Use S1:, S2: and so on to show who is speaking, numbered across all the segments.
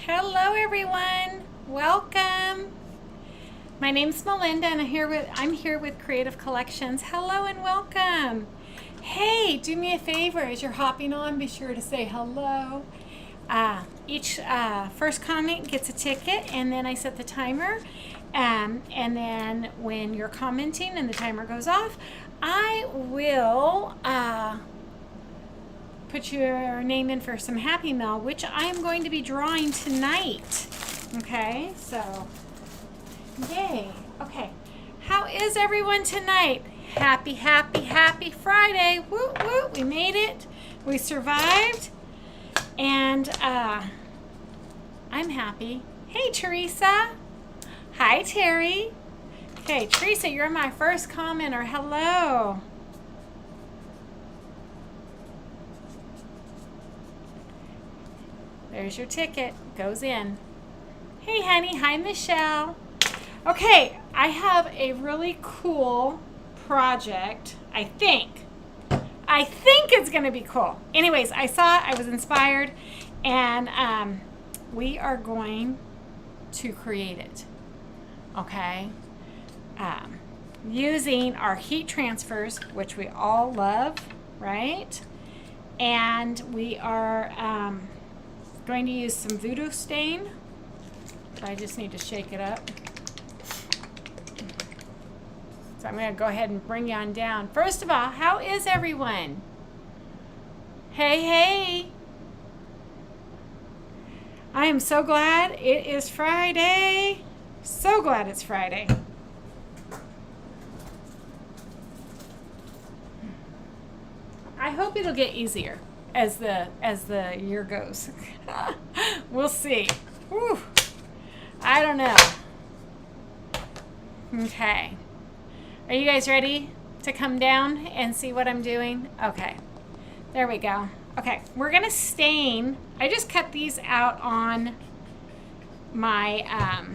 S1: Hello everyone. Welcome. My name's Melinda and I'm here with Creative Collections. Hello and welcome. Hey, do me a favor as you're hopping on, be sure to say hello. Each first comment gets a ticket, and then I set the timer. And then when you're commenting and the timer goes off, I will put your name in for some Happy Mail, which I am going to be drawing tonight. Okay, so yay. Okay, how is everyone tonight? Happy Friday. Woo woo, we made it. We survived. And I'm happy. Hey, Teresa. Hi, Terry. Okay, Teresa, you're my first commenter. Hello. There's your ticket. Goes in. Hey, honey. Hi, Michelle. Okay, I have a really cool project, I think it's going to be cool. Anyways, I was inspired, and we are going to create it. Okay? Using our heat transfers, which we all love, right? And we are going to use some Voodoo Stain. So I just need to shake it up. So I'm going to go ahead and bring you on down. First of all, how is everyone? Hey. I am so glad it is Friday. So glad it's Friday. I hope it'll get easier as the year goes. We'll see. Whew. I don't know. Okay. Are you guys ready to come down and see what I'm doing? Okay. There we go. Okay, we're going to stain. I just cut these out on my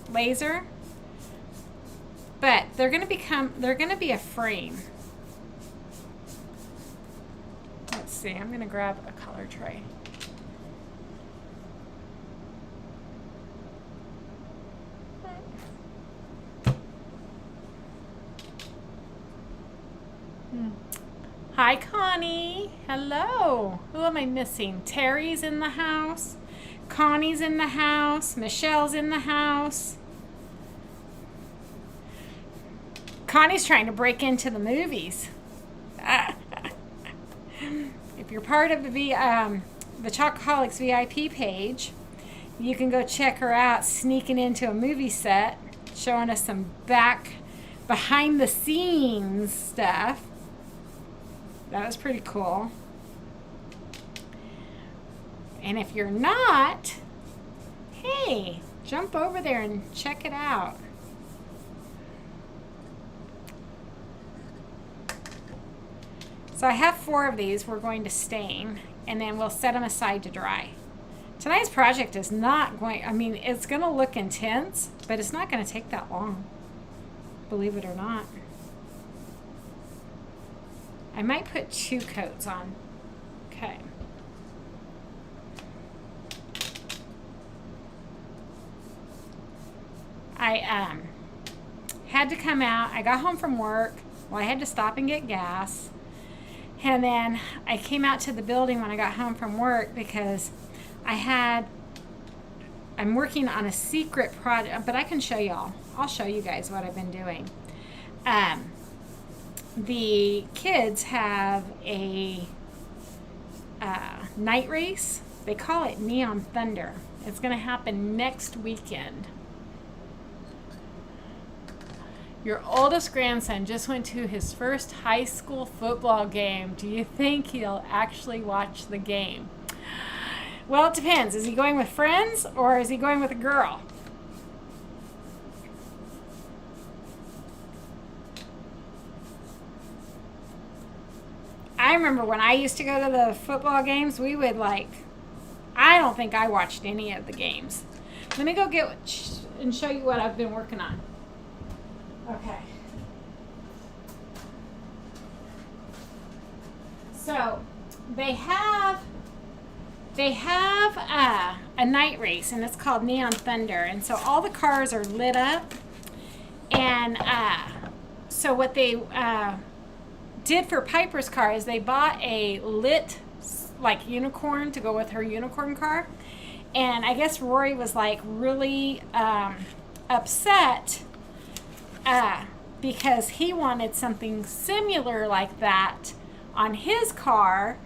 S1: laser. But they're going to be a frame. Let's see. I'm going to grab a color tray. Hi, Connie. Hello. Who am I missing? Terry's in the house. Connie's in the house. Michelle's in the house. Connie's trying to break into the movies. If you're part of the Chocoholics VIP page, you can go check her out sneaking into a movie set, showing us some behind the scenes stuff. That was pretty cool. And if you're not, hey, jump over there and check it out. So I have 4 of these we're going to stain, and then we'll set them aside to dry. Tonight's project is not going, it's going to look intense, but it's not going to take that long, believe it or not. I might put 2 coats on. Okay. I had to come out. I got home from work. Well, I had to stop and get gas. And then I came out to the building when I got home from work because I'm working on a secret project, but I can show y'all. I'll show you guys what I've been doing. The kids have a night race. They call it Neon Thunder. It's going to happen next weekend. Your oldest grandson just went to his first high school football game. Do you think he'll actually watch the game? Well, it depends. Is he going with friends or is he going with a girl? I remember when I used to go to the football games, we would I don't think I watched any of the games. Let me go get and show you what I've been working on. Okay. So they have a night race, and it's called Neon Thunder, and so all the cars are lit up, and so what they did for Piper's car is they bought a lit like unicorn to go with her unicorn car, and I guess Rory was like really upset because he wanted something similar like that on his car,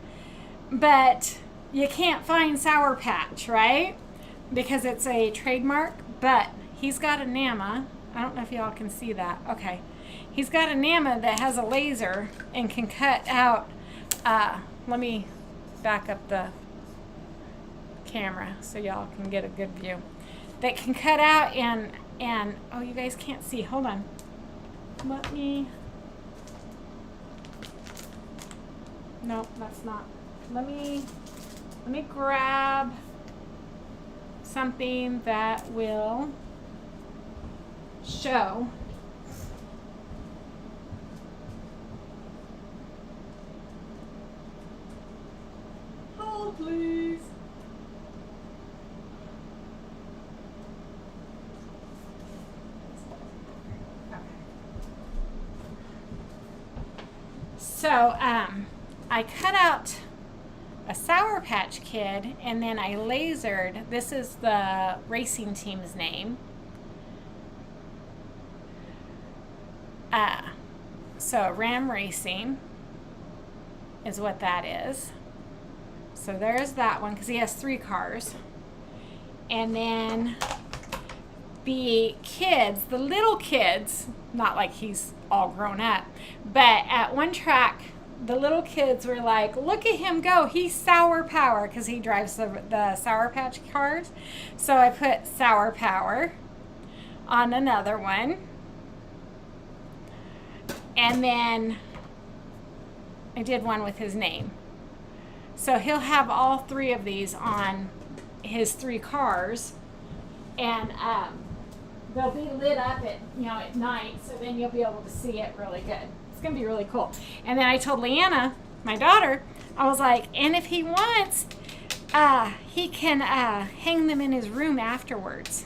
S1: but you can't find Sour Patch, right? Because it's a trademark, but he's got a NAMA. I don't know if y'all can see that. Okay. He's got a NAMA that has a laser and can cut out, let me back up the camera so y'all can get a good view. That can cut out and oh, you guys can't see. Hold on. Let me, no, that's not. Let me grab something that will show. Hold, please. So, I cut out a Sour Patch Kid, and then I lasered. This is the racing team's name. So Ram Racing is what that is. So there's that one, because he has 3 cars. And then the kids, the little kids, not like he's all grown up, but at one track, the little kids were like, look at him go, he's Sour Power, because he drives the Sour Patch cars. So I put Sour Power on another one. And then I did one with his name. So he'll have all 3 of these on his 3 cars. And they'll be lit up at night, so then you'll be able to see it really good. It's gonna be really cool. And then I told Leanna, my daughter, I was like, and if he wants, he can hang them in his room afterwards.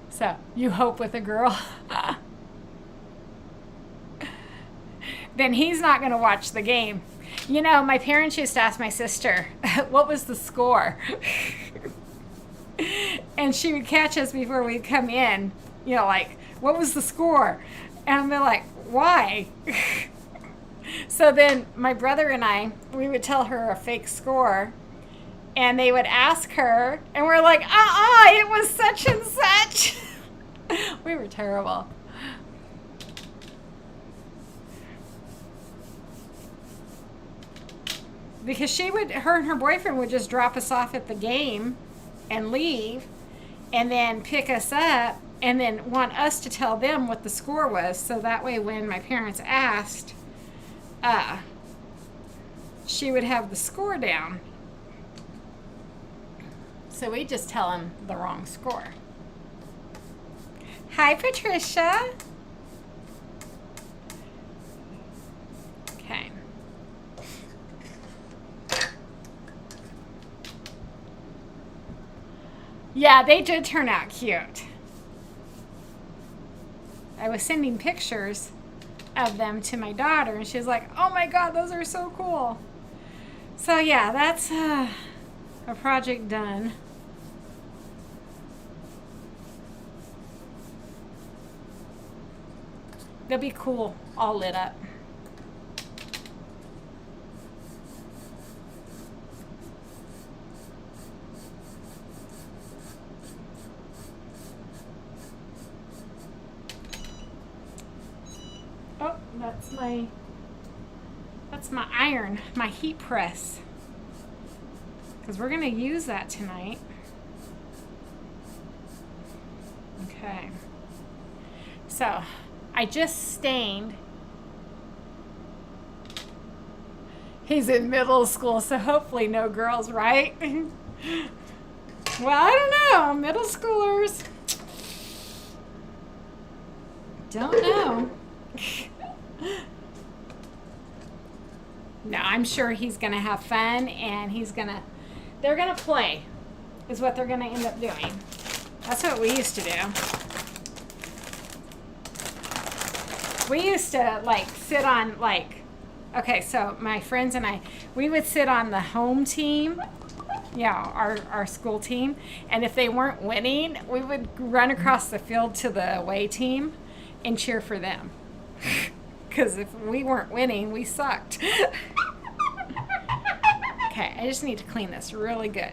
S1: So you hope with a girl. Then he's not gonna watch the game. You know, my parents used to ask my sister, what was the score? And she would catch us before we'd come in, like, what was the score? And I'd be like, why? So then my brother and I, we would tell her a fake score, and they would ask her, and we're like, it was such and such. We were terrible. Because her and her boyfriend would just drop us off at the game and leave, and then pick us up, and then want us to tell them what the score was, so that way when my parents asked, she would have the score down. So we just tell them the wrong score. Hi, Patricia. Okay. Yeah, they did turn out cute. I was sending pictures of them to my daughter, and she was like, oh my God, those are so cool. So yeah, that's a project done. They'll be cool, all lit up. Oh, that's my iron, my heat press. Because we're going to use that tonight. Okay. So, I just stained. He's in middle school, so hopefully no girls, right? Well, I don't know. Middle schoolers. Don't know. No, I'm sure he's going to have fun, and they're going to play is what they're going to end up doing. That's what we used to do. We used to like sit on okay, so my friends and I, we would sit on the home team, our school team, and if they weren't winning, we would run across the field to the away team and cheer for them. Because if we weren't winning, we sucked. Okay, I just need to clean this really good.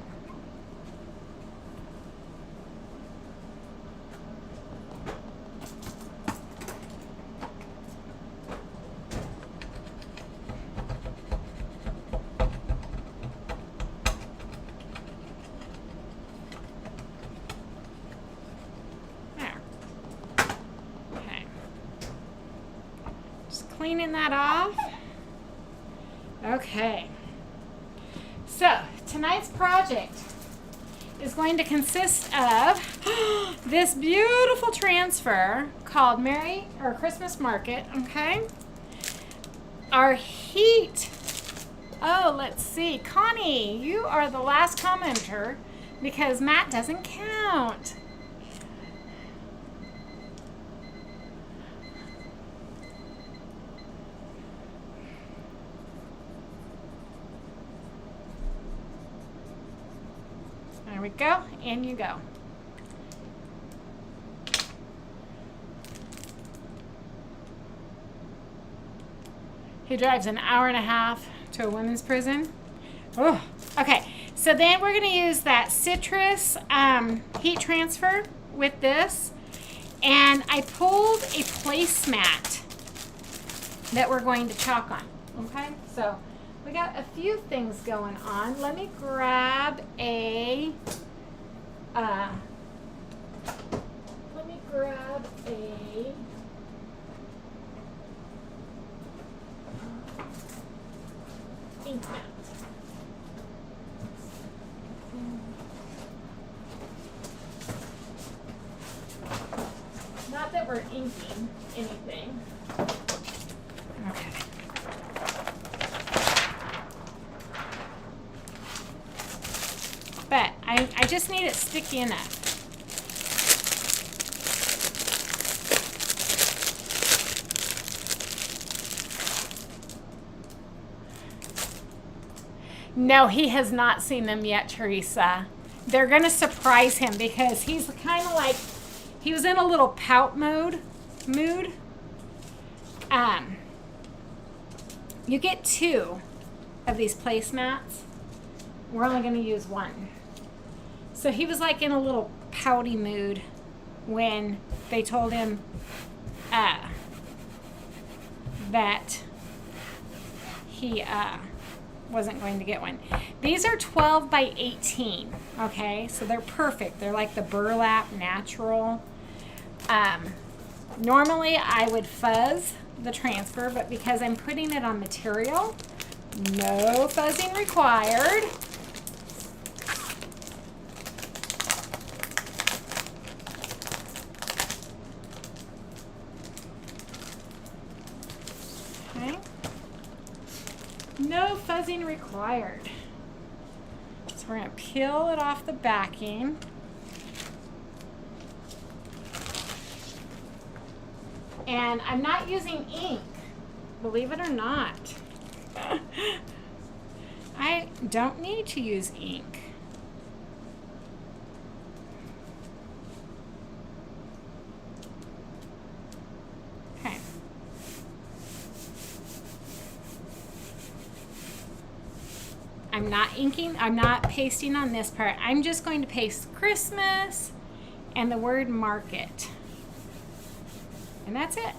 S1: Cleaning that off. Okay. So, tonight's project is going to consist of this beautiful transfer called Merry or Christmas Market, okay? Our heat. Oh, let's see. Connie, you are the last commenter because Matt doesn't count. There we go, and you go. He drives an hour and a half to a women's prison. Oh, okay. So then we're going to use that citrus heat transfer with this. And I pulled a placemat that we're going to chalk on. Okay, so we got a few things going on. Let me grab a ink mat. Not that we're inking anything. Okay. But I just need it sticky enough. No, he has not seen them yet, Teresa. They're going to surprise him because he's kind of like, he was in a little pout mood. You get 2 of these placemats. We're only going to use 1. So he was like in a little pouty mood when they told him that he wasn't going to get one. These are 12 by 18, okay? So they're perfect. They're like the burlap natural. Normally I would fuzz the transfer, but because I'm putting it on material, no fuzzing required. Okay. No fuzzing required. So we're going to peel it off the backing. And I'm not using ink, believe it or not. I don't need to use ink. Okay. I'm not inking, I'm not pasting on this part. I'm just going to paste Christmas and the word market. And that's it.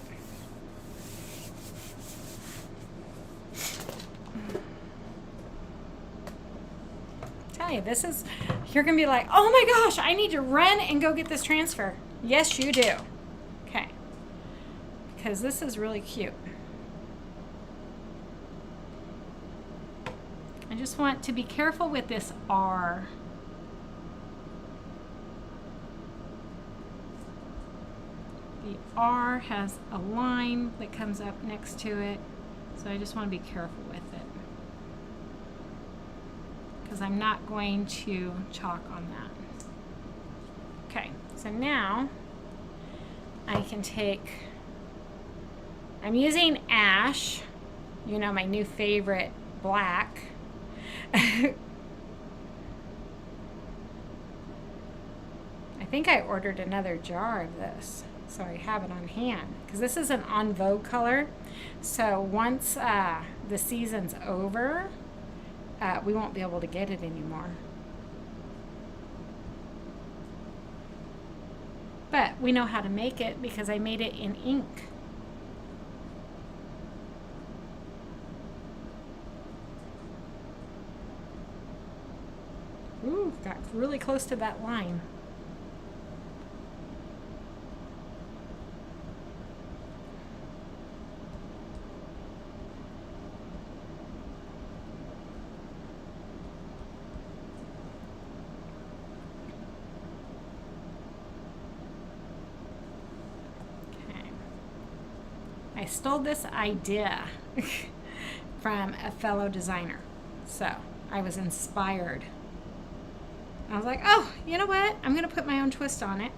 S1: Tell you, this is, you're going to be like, oh my gosh, I need to run and go get this transfer. Yes, you do. Okay. Because this is really cute. I just want to be careful with this R. The R has a line that comes up next to it. So I just want to be careful with it, because I'm not going to chalk on that. Okay, so now I can take, I'm using ash, you know, my new favorite black. I think I ordered another jar of this, so I have it on hand, because this is an en vogue color. So once the season's over, we won't be able to get it anymore. But we know how to make it because I made it in ink. Ooh, got really close to that line. I stole this idea from a fellow designer. So I was inspired. I was like, oh, you know what? I'm going to put my own twist on it.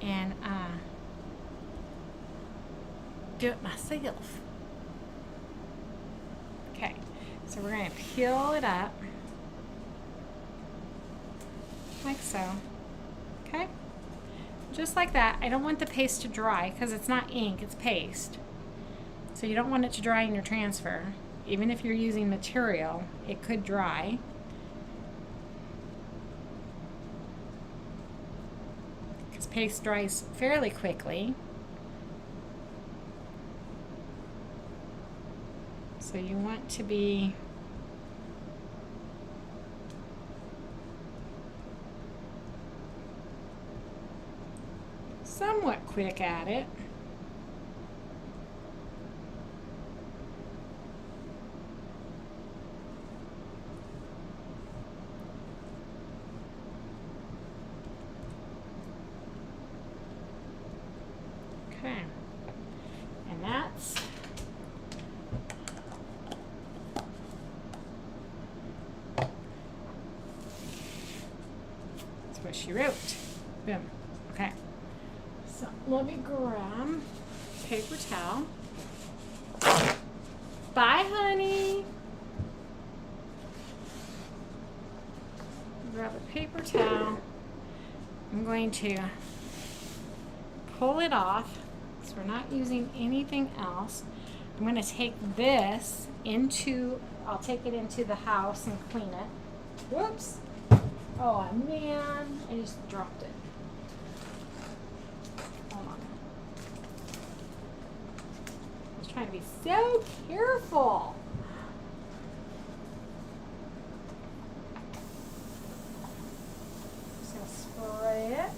S1: And do it myself. Okay, so we're going to peel it up like so. Okay? Just like that. I don't want the paste to dry because it's not ink, it's paste. So you don't want it to dry in your transfer. Even if you're using material, it could dry. Because paste dries fairly quickly. So you want to be somewhat quick at it. Okay, and that's what she wrote. Boom. Okay. So let me grab paper towel. Bye, honey. Grab a paper towel. I'm going to pull it off because we're not using anything else. I'm going to take this into, I'll take it into the house and clean it. Whoops. Oh man, I just dropped it. Hold on. I was trying to be so careful. Just gonna spray it.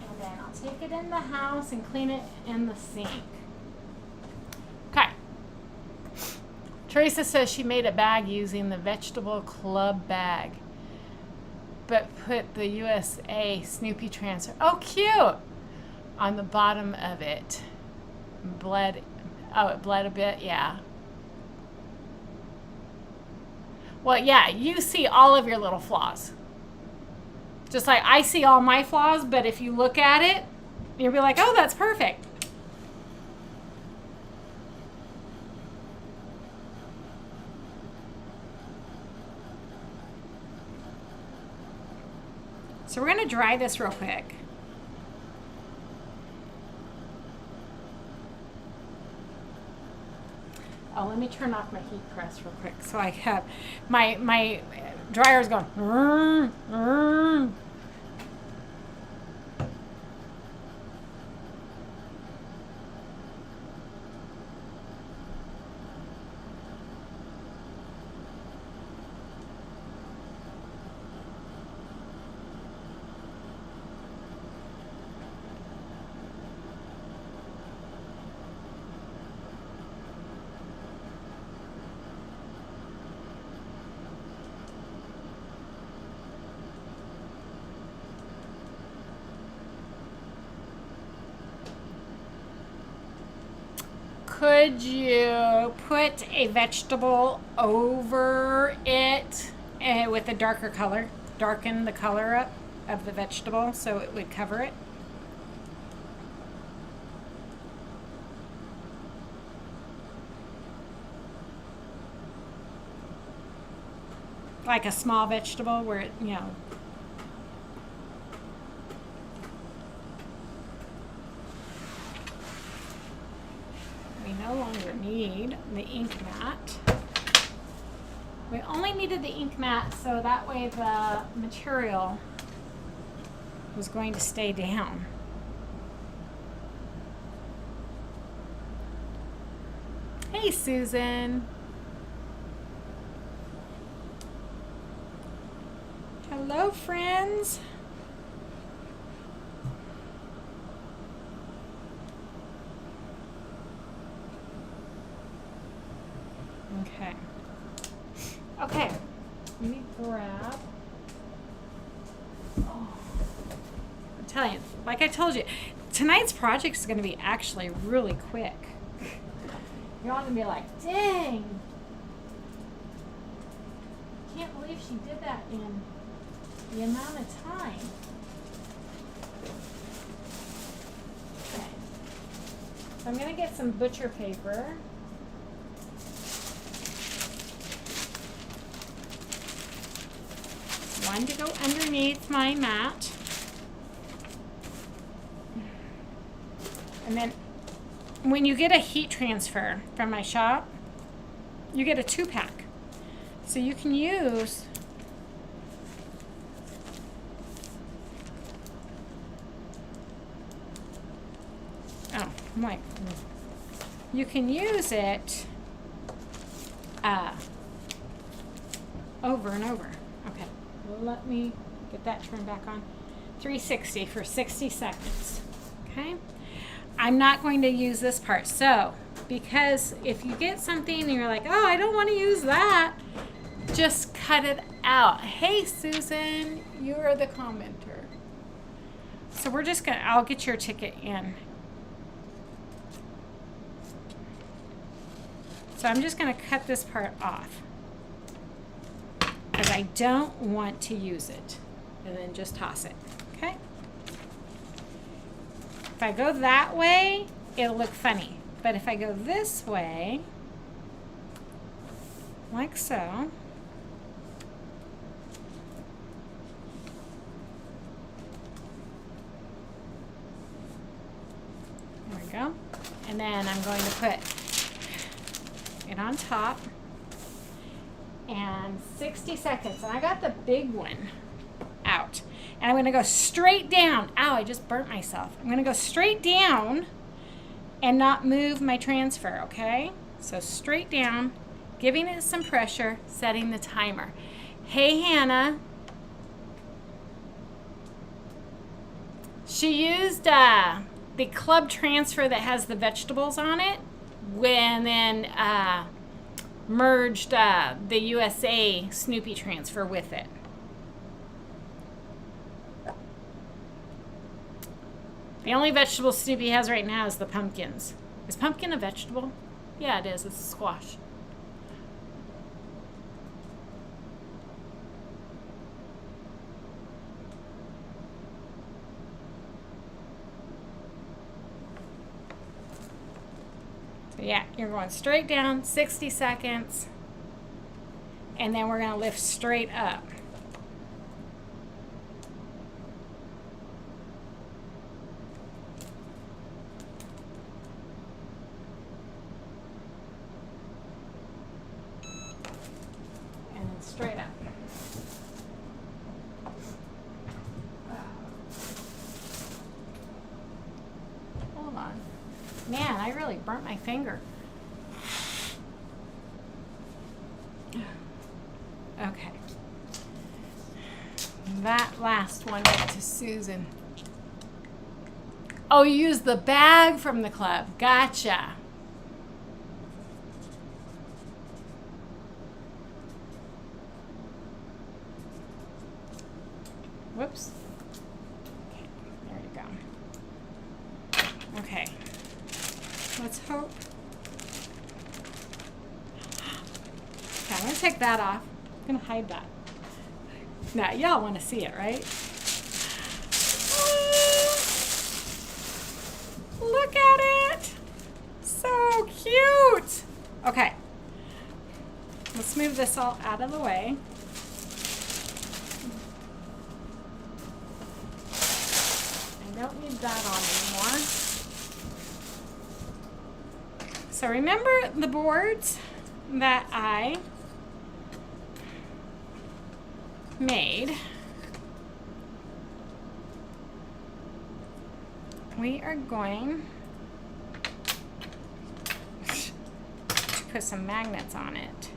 S1: And then I'll take it in the house and clean it in the sink. Okay. Teresa says she made a bag using the Vegetable Club bag, but put the USA Snoopy transfer. Oh, cute! On the bottom of it. Bled. Oh, it bled a bit? Yeah. Well, yeah, you see all of your little flaws. Just like I see all my flaws, but if you look at it, you'll be like, oh, that's perfect. So we're going to dry this real quick. Oh, let me turn off my heat press real quick. So I have my dryer's going. could you put a vegetable over it with a darker color? Darken the color up of the vegetable so it would cover it. Like a small vegetable where it, you know. We no longer need the ink mat. We only needed the ink mat so that way the material was going to stay down. Hey, Susan. Hello, friends. Okay. Okay. Let me grab. Oh. I'm telling you, like I told you, tonight's project is going to be actually really quick. You're all going to be like, dang. Can't believe she did that in the amount of time. Okay. So I'm going to get some butcher paper. One to go underneath my mat. And then when you get a heat transfer from my shop, you get a 2-pack. So you can use I'm like, you can use it over and over. Okay, let me get that turned back on. 360 for 60 seconds. Okay, I'm not going to use this part. So, because if you get something and you're like, oh, I don't want to use that, just cut it out. Hey, Susan, you are the commenter. So we're just gonna, I'll get your ticket in. So I'm just going to cut this part off because I don't want to use it, and then just toss it, okay? If I go that way, it'll look funny, but if I go this way, like so, there we go, and then I'm going to put it on top, and 60 seconds, and I got the big one out, and I'm going to go straight down. Ow, I just burnt myself. I'm going to go straight down and not move my transfer, okay? So straight down, giving it some pressure, setting the timer. Hey, Hannah. She used the club transfer that has the vegetables on it, and then merged the USA Snoopy transfer with it. The only vegetable Snoopy has right now is the pumpkins. Is pumpkin a vegetable? Yeah, it is. It's a squash. So yeah, you're going straight down, 60 seconds, and then we're going to lift straight up. And then straight up. Hold on. Man, I really burnt my finger. Okay. That last one went to Susan. Oh, you used the bag from the club. Gotcha. Whoops. Okay, there you go. Okay. Let's hope gonna take that off. I'm gonna hide that. Now, y'all want to see it, right? Look at it. So cute. Okay. Let's move this all out of the way. I don't need that on anymore. So remember the boards that I made? We are going to put some magnets on it.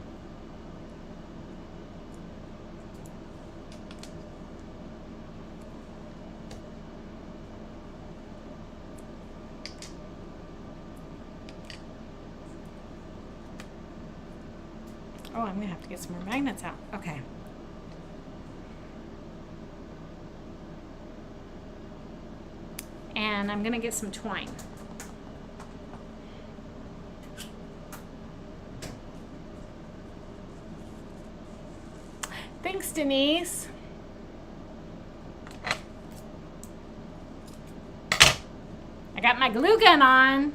S1: Oh, I'm gonna have to get some more magnets out. Okay. And I'm gonna get some twine. Thanks, Denise. I got my glue gun on.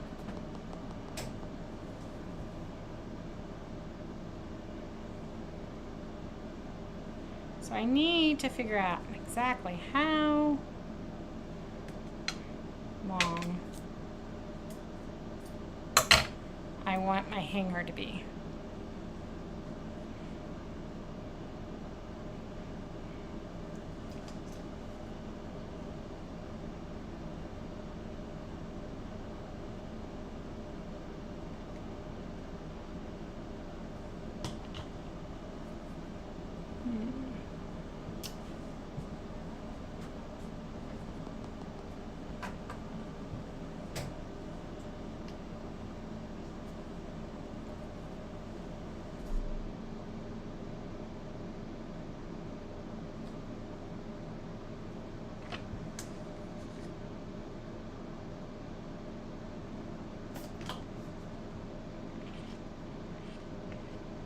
S1: So I need to figure out exactly how long I want my hanger to be.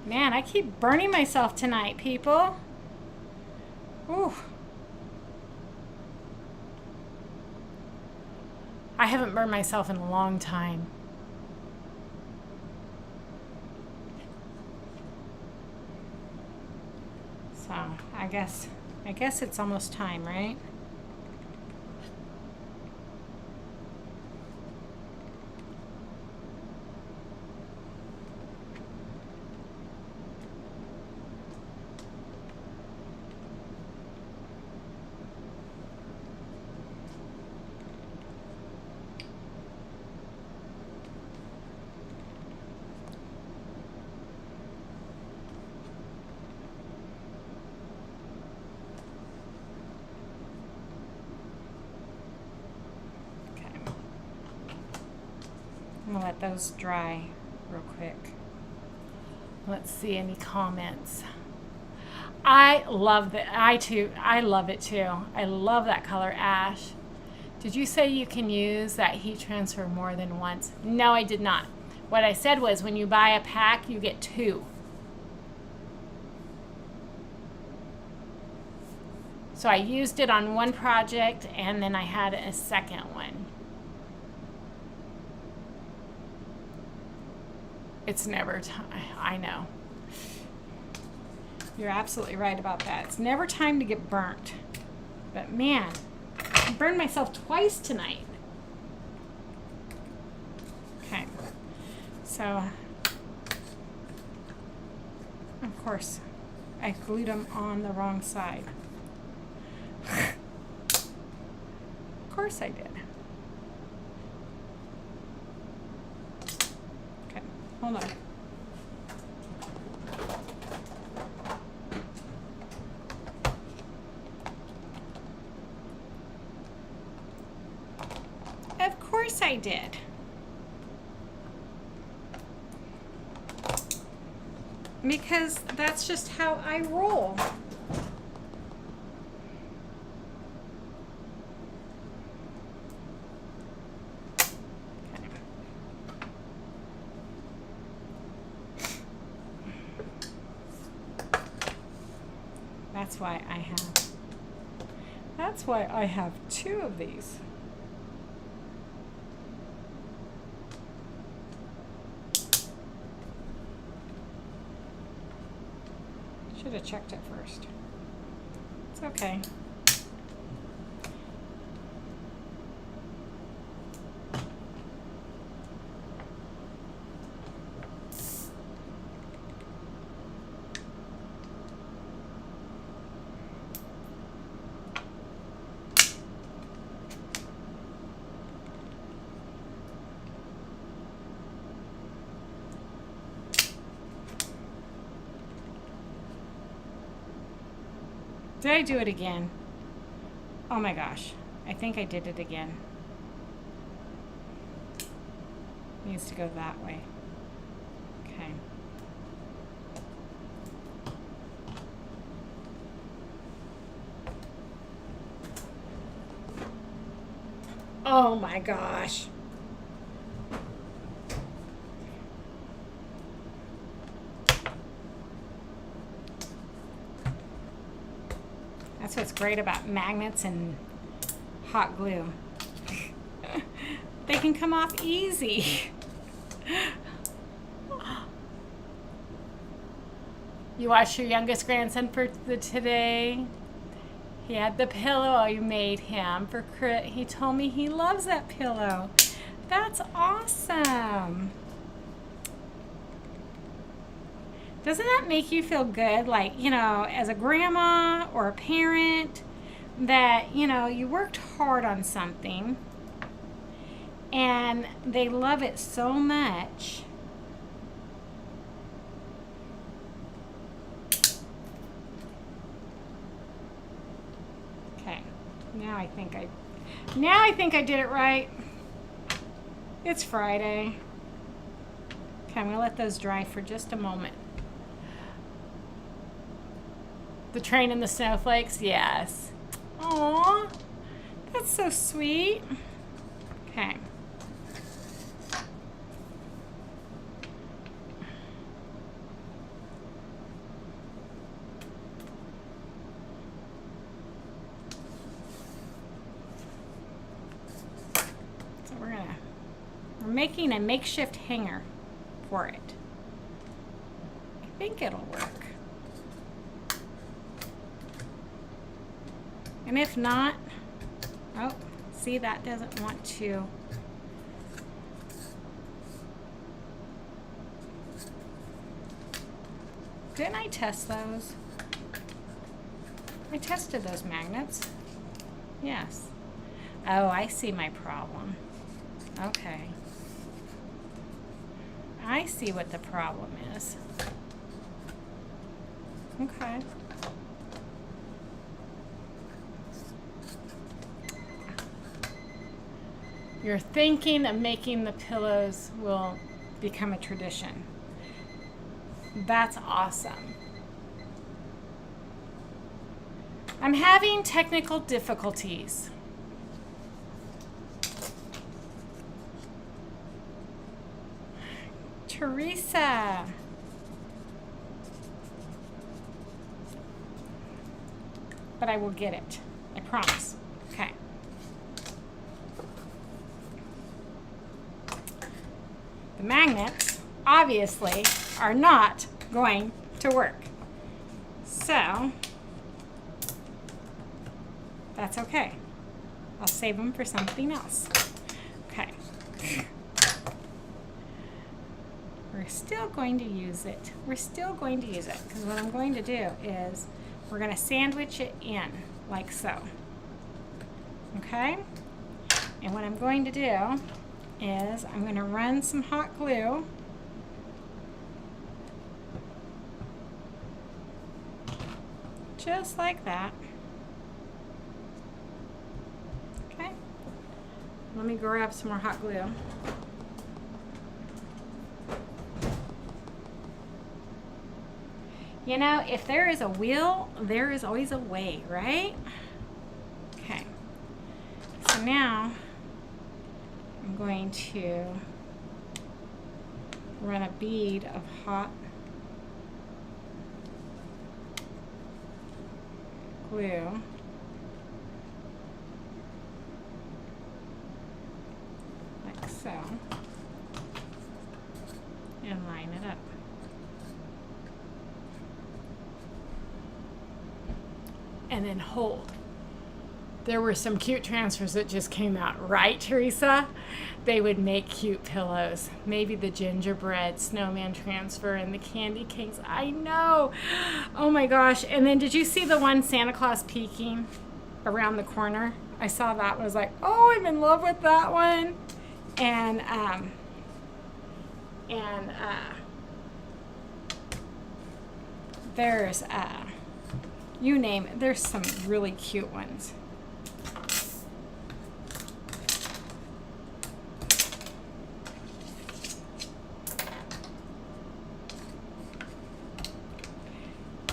S1: Man, I keep burning myself tonight, people. Ooh. I haven't burned myself in a long time. So, I guess it's almost time, right? I'm gonna let those dry real quick. Let's see any comments. I love it too. I love that color ash. Did you say you can use that heat transfer more than once? No, I did not. What I said was when you buy a pack, you get 2. So I used it on one project and then I had a second one. It's never time. I know. You're absolutely right about that. It's never time to get burnt. But man, I burned myself twice tonight. Okay. So, of course, I glued them on the wrong side. Of course I did. Okay, hold on. Of course I did. Because that's just how I roll. That's why I have 2 of these. Should have checked it first. It's okay. Did I do it again? Oh my gosh. I think I did it again. Needs to go that way. Okay. Oh my gosh. That's what's great about magnets and hot glue. They can come off easy. You watched your youngest grandson for today? He had the pillow you made him for Crit. He told me he loves that pillow. That's awesome. Doesn't that make you feel good? Like, you know, as a grandma or a parent, that, you know, you worked hard on something and they love it so much. Okay, now I think I did it right. It's Friday. Okay, I'm gonna let those dry for just a moment. The train and the snowflakes, yes. Aw, that's so sweet. Okay. So we're making a makeshift hanger for it. I think it'll work. And if not, oh, see, that doesn't want to. Didn't I test those? I tested those magnets. Yes. Oh, I see my problem. Okay. I see what the problem is. Okay. You're thinking that making the pillows will become a tradition. That's awesome. I'm having technical difficulties. Teresa. But I will get it. I promise. Okay. The magnets, obviously, are not going to work. So, that's okay. I'll save them for something else. Okay. We're still going to use it. We're still going to use it because what I'm going to do is we're going to sandwich it in like so. Okay? And what I'm going to do is I'm going to run some hot glue just like that. Okay, let me grab some more hot glue. You know, if there is a will, there is always a way, right? Okay, so now I'm going to run a bead of hot glue. Like so. And line it up. And then hold. There were some cute transfers that just came out, right, Teresa? They would make cute pillows. Maybe the gingerbread snowman transfer and the candy canes. I know. Oh my gosh. And then did you see the one Santa Claus peeking around the corner? I saw that one. I was like, oh, I'm in love with that one. And there's, you name it, there's some really cute ones.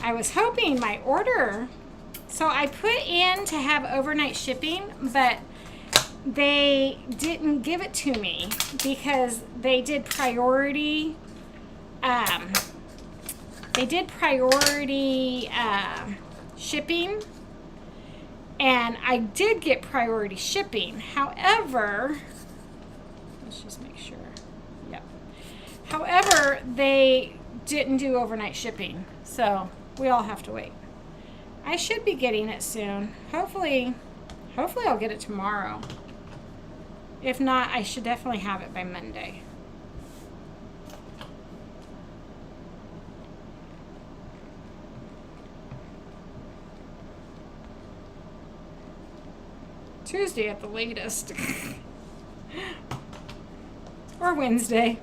S1: I was hoping my order, so I put in to have overnight shipping, but they didn't give it to me because they did priority, shipping, and I did get priority shipping. However, let's just make sure. Yep. However, they didn't do overnight shipping, so we all have to wait. I should be getting it soon. Hopefully I'll get it tomorrow. If not, I should definitely have it by Monday. Tuesday at the latest. Or Wednesday.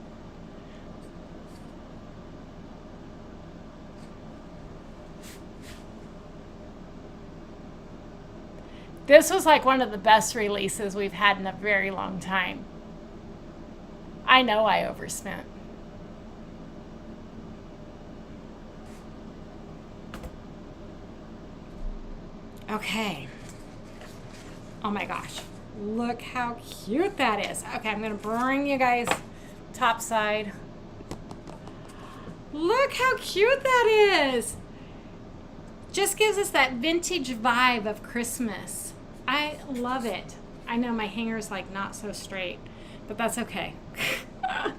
S1: This was like one of the best releases we've had in a very long time. I know I overspent. Okay. Oh my gosh. Look how cute that is. Okay, I'm going to bring you guys top side. Look how cute that is. Just gives us that vintage vibe of Christmas. I love it. I know my hanger's like not so straight, but that's okay. I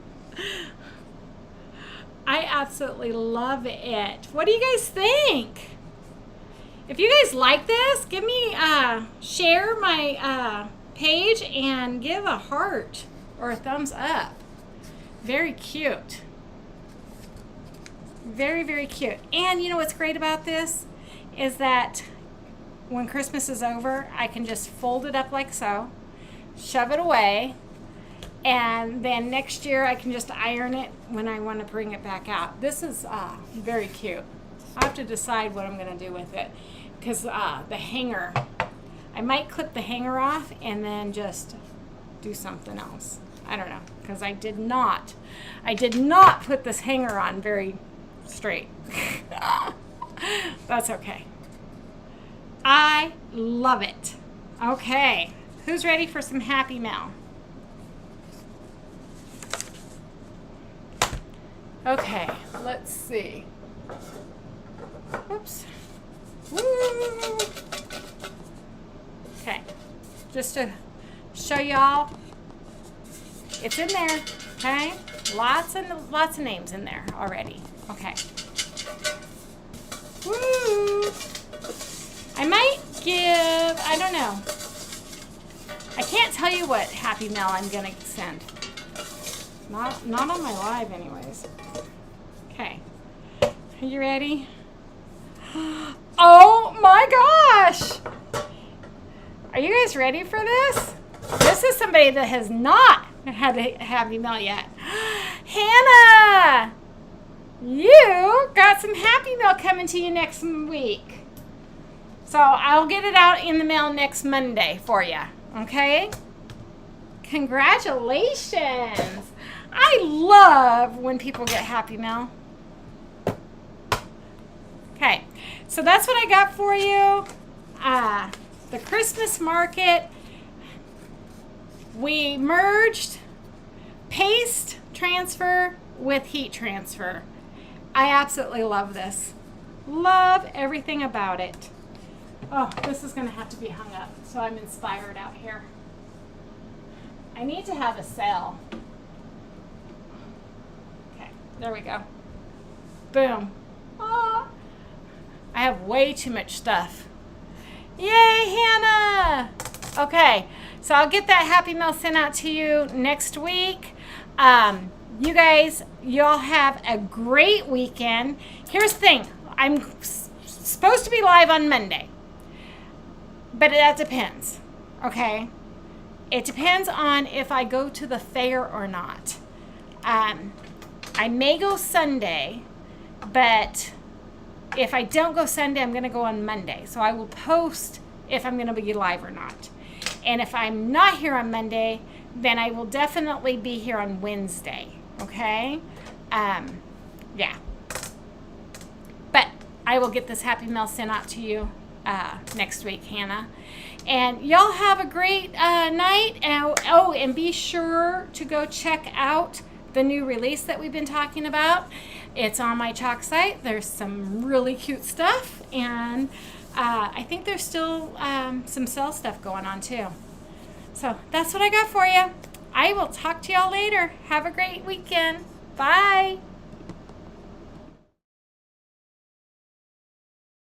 S1: absolutely love it. What do you guys think? If you guys like this, give me share my page and give a heart or a thumbs up. Very cute. Very, very cute. And you know what's great about this is that when Christmas is over, I can just fold it up like so, shove it away, and then next year I can just iron it when I want to bring it back out. This is very cute. I have to decide what I'm going to do with it because the hanger, I might clip the hanger off and then just do something else. I don't know, because I did not put this hanger on very straight. That's okay. I love it. Okay, who's ready for some Happy Mail? Okay, let's see. Whoops. Woo! Okay, just to show y'all, it's in there. Okay, lots of names in there already. Okay. Woo! I might give, I don't know. I can't tell you what Happy Mail I'm going to send. Not on my live anyways. Okay. Are you ready? Oh my gosh! Are you guys ready for this? This is somebody that has not had a Happy Mail yet. Hannah! You got some Happy Mail coming to you next week. So I'll get it out in the mail next Monday for you. Okay? Congratulations. I love when people get Happy Mail. Okay. So that's what I got for you. The Christmas market. We merged paste transfer with heat transfer. I absolutely love this. Love everything about it. Oh, this is going to have to be hung up, so I'm inspired out here. I need to have a sale. Okay, there we go. Boom. Oh, I have way too much stuff. Yay, Hannah! Okay, so I'll get that Happy Mail sent out to you next week. You guys, y'all have a great weekend. Here's the thing. I'm supposed to be live on Monday, but that depends, okay? It depends on if I go to the fair or not. I may go Sunday, but if I don't go Sunday, I'm going to go on Monday. So I will post if I'm going to be live or not. And if I'm not here on Monday, then I will definitely be here on Wednesday, okay? Yeah. But I will get this Happy Mail sent out to you next week, Hannah. And y'all have a great night. And be sure to go check out the new release that we've been talking about. It's on my Chalk site. There's some really cute stuff. And I think there's still some sale stuff going on too. So that's what I got for you. I will talk to y'all later. Have a great weekend. Bye.